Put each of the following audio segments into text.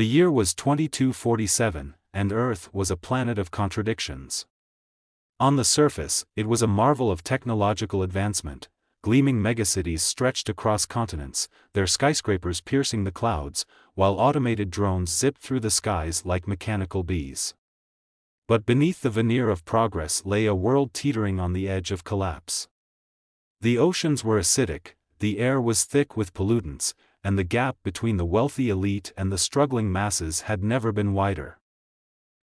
The year was 2247, and Earth was a planet of contradictions. On the surface, it was a marvel of technological advancement. Gleaming megacities stretched across continents, their skyscrapers piercing the clouds, while automated drones zipped through the skies like mechanical bees. But beneath the veneer of progress lay a world teetering on the edge of collapse. The oceans were acidic, the air was thick with pollutants, and the gap between the wealthy elite and the struggling masses had never been wider.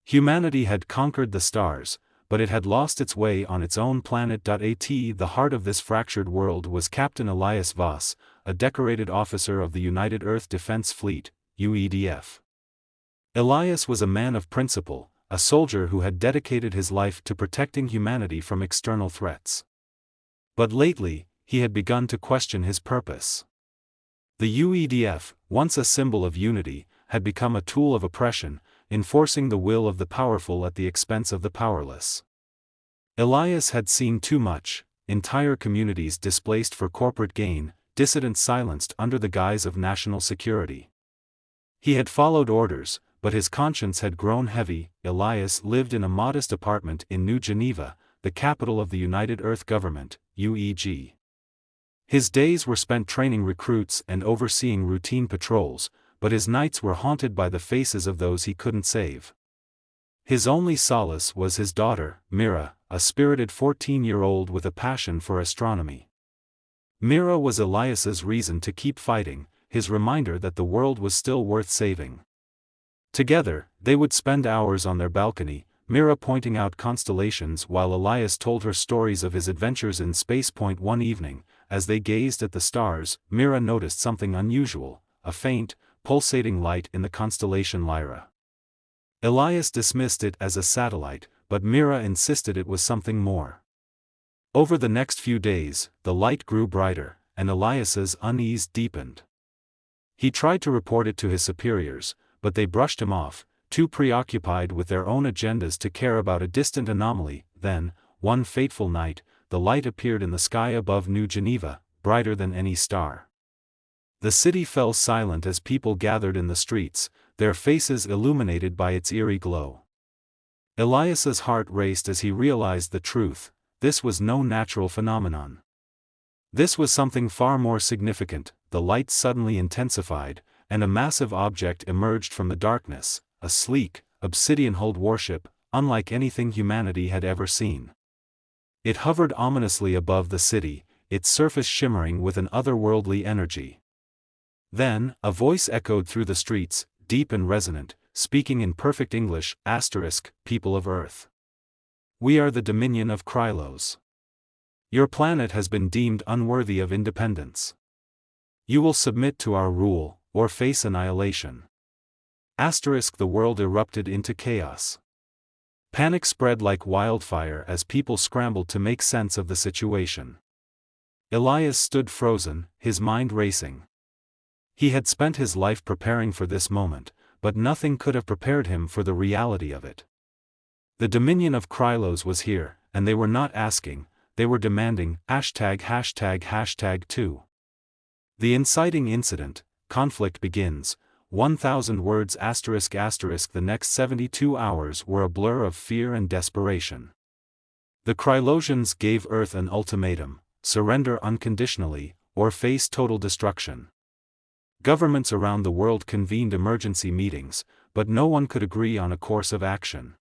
Humanity had conquered the stars, but it had lost its way on its own planet. At the heart of this fractured world was Captain Elias Voss, a decorated officer of the United Earth Defense Fleet, UEDF. Elias was a man of principle, a soldier who had dedicated his life to protecting humanity from external threats. But lately, he had begun to question his purpose. The UEDF, once a symbol of unity, had become a tool of oppression, enforcing the will of the powerful at the expense of the powerless. Elias had seen too much: entire communities displaced for corporate gain, dissidents silenced under the guise of national security. He had followed orders, but his conscience had grown heavy. Elias lived in a modest apartment in New Geneva, the capital of the United Earth Government, UEG. His days were spent training recruits and overseeing routine patrols, but his nights were haunted by the faces of those he couldn't save. His only solace was his daughter, Mira, a spirited 14-year-old with a passion for astronomy. Mira was Elias's reason to keep fighting, his reminder that the world was still worth saving. Together, they would spend hours on their balcony, Mira pointing out constellations while Elias told her stories of his adventures in space. One evening, as they gazed at the stars, Mira noticed something unusual: a faint, pulsating light in the constellation Lyra. Elias dismissed it as a satellite, but Mira insisted it was something more. Over the next few days, the light grew brighter, and Elias's unease deepened. He tried to report it to his superiors, but they brushed him off, too preoccupied with their own agendas to care about a distant anomaly. Then, one fateful night, the light appeared in the sky above New Geneva, brighter than any star. The city fell silent as people gathered in the streets, their faces illuminated by its eerie glow. Elias's heart raced as he realized the truth: this was no natural phenomenon. This was something far more significant. The light suddenly intensified, and a massive object emerged from the darkness, a sleek, obsidian-hulled warship, unlike anything humanity had ever seen. It hovered ominously above the city, its surface shimmering with an otherworldly energy. Then, a voice echoed through the streets, deep and resonant, speaking in perfect English: people of Earth. We are the Dominion of Krylos. Your planet has been deemed unworthy of independence. You will submit to our rule, or face annihilation. The world erupted into chaos. Panic spread like wildfire as people scrambled to make sense of the situation. Elias stood frozen, his mind racing. He had spent his life preparing for this moment, but nothing could have prepared him for the reality of it. The Dominion of Krylos was here, and they were not asking, they were demanding. ###2. The inciting incident: conflict begins. 1,000 words. The next 72 hours were a blur of fear and desperation. The Krylosians gave Earth an ultimatum: surrender unconditionally, or face total destruction. Governments around the world convened emergency meetings, but no one could agree on a course of action.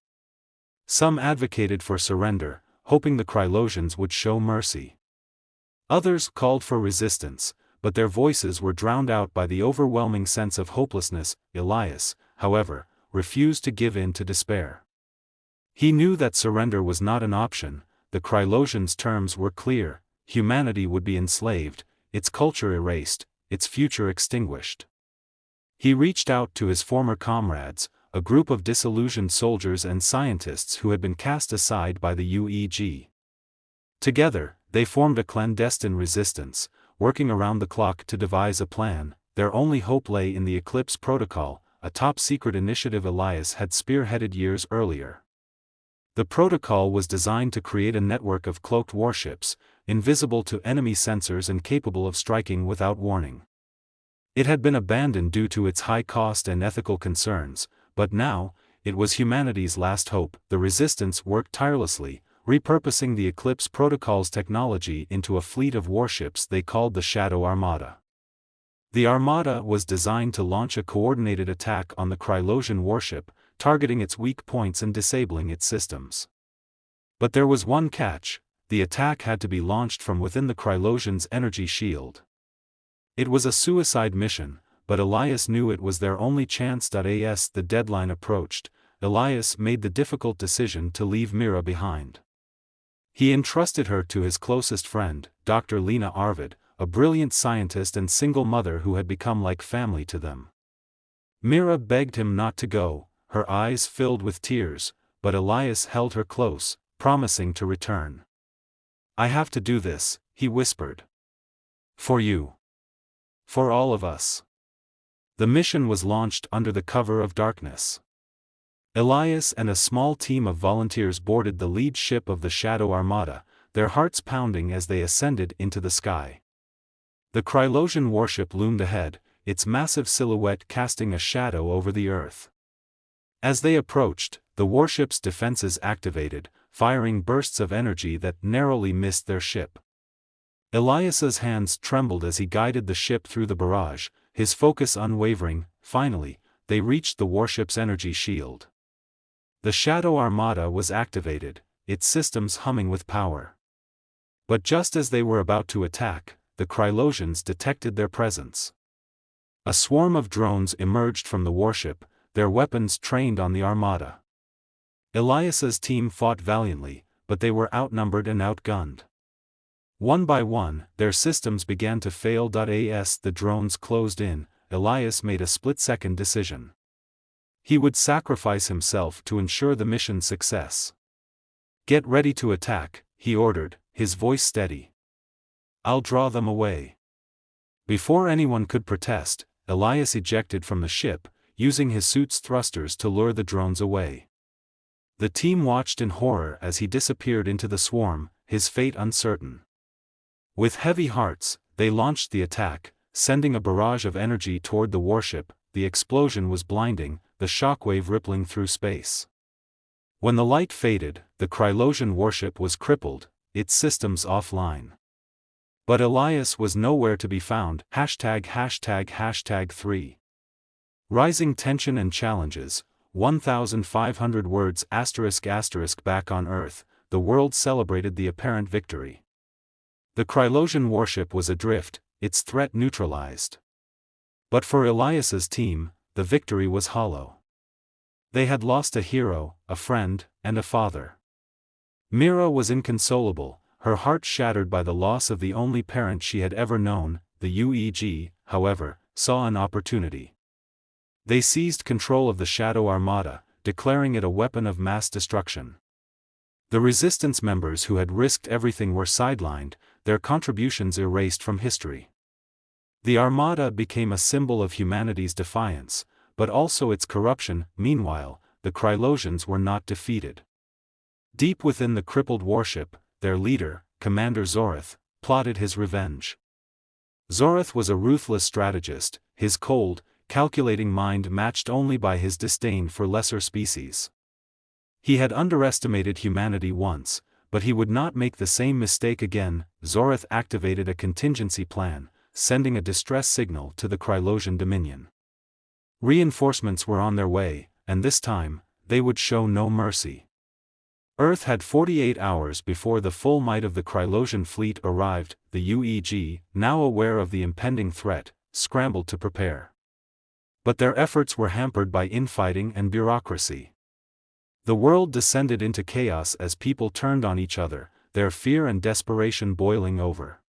Some advocated for surrender, hoping the Krylosians would show mercy. Others called for resistance, but their voices were drowned out by the overwhelming sense of hopelessness. Elias, however, refused to give in to despair. He knew that surrender was not an option. The Krylosians' terms were clear: humanity would be enslaved, its culture erased, its future extinguished. He reached out to his former comrades, a group of disillusioned soldiers and scientists who had been cast aside by the UEG. Together, they formed a clandestine resistance, working around the clock to devise a plan. Their only hope lay in the Eclipse Protocol, a top-secret initiative Elias had spearheaded years earlier. The protocol was designed to create a network of cloaked warships, invisible to enemy sensors and capable of striking without warning. It had been abandoned due to its high cost and ethical concerns, but now, it was humanity's last hope. The Resistance worked tirelessly, repurposing the Eclipse Protocol's technology into a fleet of warships they called the Shadow Armada. The Armada was designed to launch a coordinated attack on the Krylosian warship, targeting its weak points and disabling its systems. But there was one catch: the attack had to be launched from within the Krylosian's energy shield. It was a suicide mission, but Elias knew it was their only chance. As the deadline approached, Elias made the difficult decision to leave Mira behind. He entrusted her to his closest friend, Dr. Lena Arvid, a brilliant scientist and single mother who had become like family to them. Mira begged him not to go, her eyes filled with tears, but Elias held her close, promising to return. "I have to do this," he whispered. "For you. For all of us." The mission was launched under the cover of darkness. Elias and a small team of volunteers boarded the lead ship of the Shadow Armada, their hearts pounding as they ascended into the sky. The Krylosian warship loomed ahead, its massive silhouette casting a shadow over the earth. As they approached, the warship's defenses activated, firing bursts of energy that narrowly missed their ship. Elias's hands trembled as he guided the ship through the barrage, his focus unwavering. Finally, they reached the warship's energy shield. The Shadow Armada was activated, its systems humming with power. But just as they were about to attack, the Krylosians detected their presence. A swarm of drones emerged from the warship, their weapons trained on the Armada. Elias's team fought valiantly, but they were outnumbered and outgunned. One by one, their systems began to fail. As the drones closed in, Elias made a split-second decision. He would sacrifice himself to ensure the mission's success. "Get ready to attack," he ordered, his voice steady. "I'll draw them away." Before anyone could protest, Elias ejected from the ship, using his suit's thrusters to lure the drones away. The team watched in horror as he disappeared into the swarm, his fate uncertain. With heavy hearts, they launched the attack, sending a barrage of energy toward the warship. The explosion was blinding, the shockwave rippling through space. When the light faded, the Krylosian warship was crippled, its systems offline. But Elias was nowhere to be found. #3. Rising tension and challenges, 1,500 words. ***. Back on Earth, the world celebrated the apparent victory. The Krylosian warship was adrift, its threat neutralized. But for Elias's team, the victory was hollow. They had lost a hero, a friend, and a father. Mira was inconsolable, her heart shattered by the loss of the only parent she had ever known. The UEG, however, saw an opportunity. They seized control of the Shadow Armada, declaring it a weapon of mass destruction. The Resistance members who had risked everything were sidelined, their contributions erased from history. The Armada became a symbol of humanity's defiance, but also its corruption. Meanwhile, the Krylosians were not defeated. Deep within the crippled warship, their leader, Commander Zorith, plotted his revenge. Zorith was a ruthless strategist, his cold, calculating mind matched only by his disdain for lesser species. He had underestimated humanity once, but he would not make the same mistake again. Zorith activated a contingency plan, sending a distress signal to the Krylosian Dominion. Reinforcements were on their way, and this time, they would show no mercy. Earth had 48 hours before the full might of the Krylosian fleet arrived. The UEG, now aware of the impending threat, scrambled to prepare. But their efforts were hampered by infighting and bureaucracy. The world descended into chaos as people turned on each other, their fear and desperation boiling over.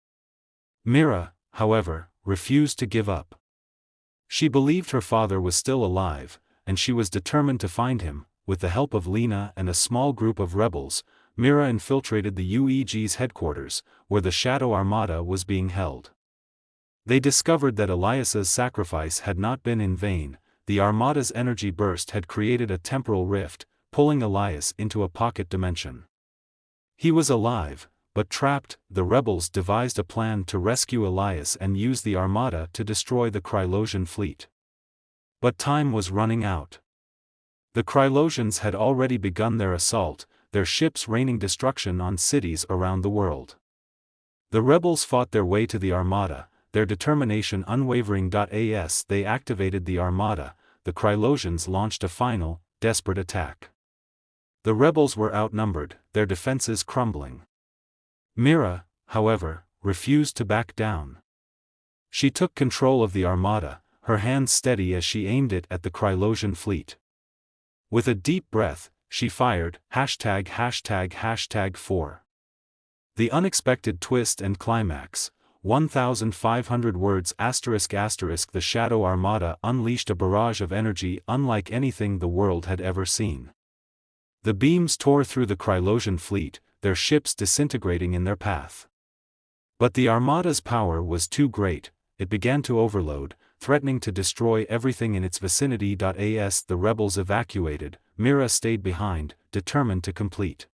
Mira, however, refused to give up. She believed her father was still alive, and she was determined to find him. With the help of Lena and a small group of rebels, Mira infiltrated the UEG's headquarters, where the Shadow Armada was being held. They discovered that Elias's sacrifice had not been in vain. The Armada's energy burst had created a temporal rift, pulling Elias into a pocket dimension. He was alive, but trapped, the rebels devised a plan to rescue Elias and use the Armada to destroy the Krylosian fleet. But time was running out. The Krylosians had already begun their assault, their ships raining destruction on cities around the world. The rebels fought their way to the Armada, their determination unwavering. As they activated the Armada, the Krylosians launched a final, desperate attack. The rebels were outnumbered, their defenses crumbling. Mira, however, refused to back down. She took control of the Armada, her hands steady as she aimed it at the Krylosian fleet. With a deep breath, she fired, ###4. The unexpected twist and climax, 1,500 words ****. The Shadow Armada unleashed a barrage of energy unlike anything the world had ever seen. The beams tore through the Krylosian fleet, their ships disintegrating in their path. But the Armada's power was too great, it began to overload, threatening to destroy everything in its vicinity. As the rebels evacuated, Mira stayed behind, determined to complete